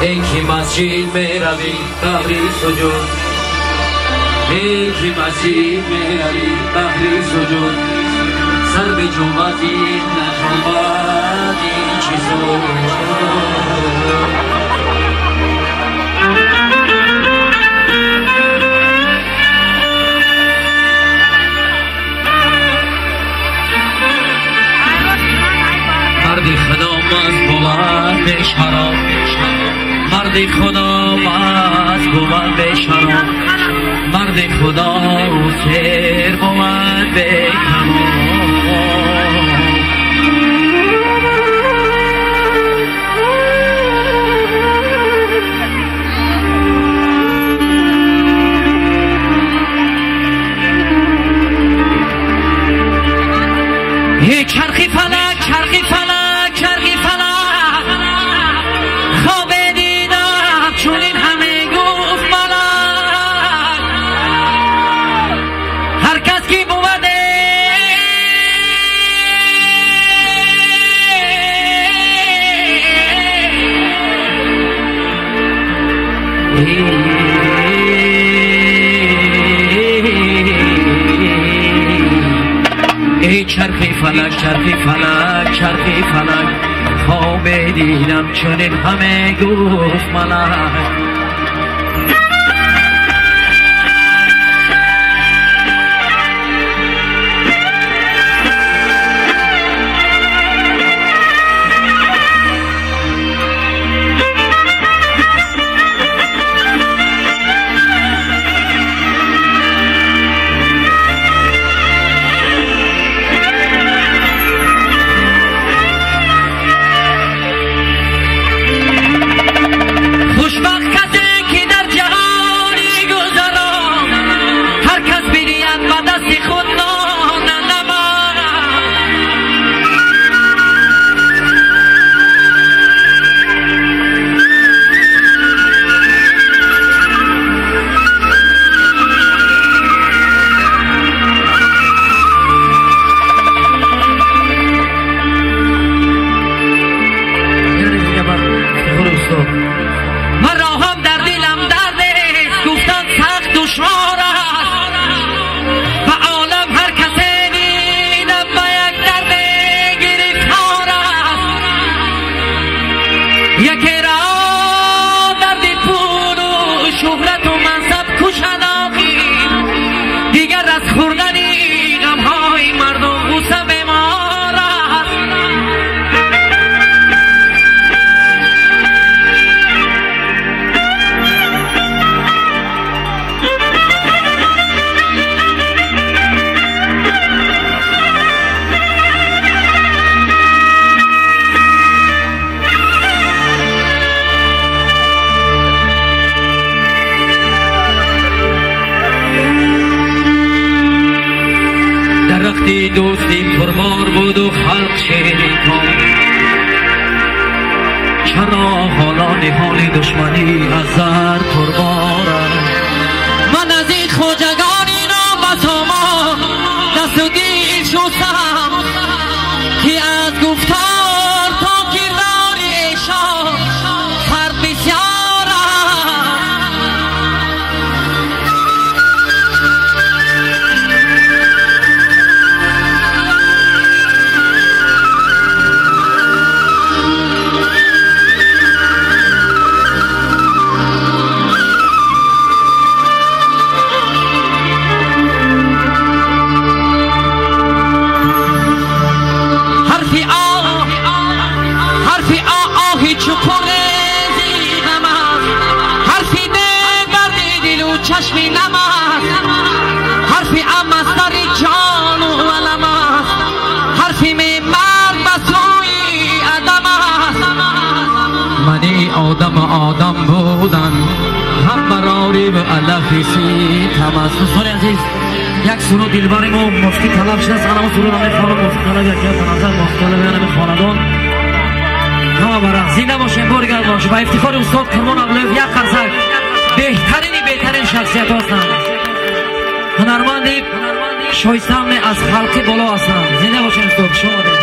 یکی مسجد میروی بهری سجود یکی مسجد میروی بهری سجود سر به جمعتی نجومد این چیزو مردی خدا مست بود به شراب مردی خدا مست بود به شراب مردی خدا سر بود به کمان یک چرخی فلک چرخی فلک چرخی فلک خواب دیدم چونین همه گفت ملک هر کس کی بوده ای چرخی فلک چرخی فلک چرخی فلک خواب دیدم چونین همه گفت ملک درختی دوستی پربار بود و خلق شیطان چرا حالا نهال دشمنی از زر پربارم من از این خوجگانی را بسامان دست و دیر شستم که از گفتار تا کردار ایشان فرق بسیارم چشمی نماز حرفی امستر جان و علم است حرفی مرد بسوی عدم است منی آدم بودن هم براری به علفی سی تماس سوری عزیز یک سرود دلبر ما مفتی طلب شده است. انا سرود همه خانم مفتی طلب یکی از نظر مفتی طلب همه خاندان همه برای زنده باشیم. بارگرد باشه با افتخار استاد کرمان اولویف یک قرصک بهترین شخصیت هستند. هنرمندی شایسته از خلقی بالا هستند. زنده باشیم استاد. شما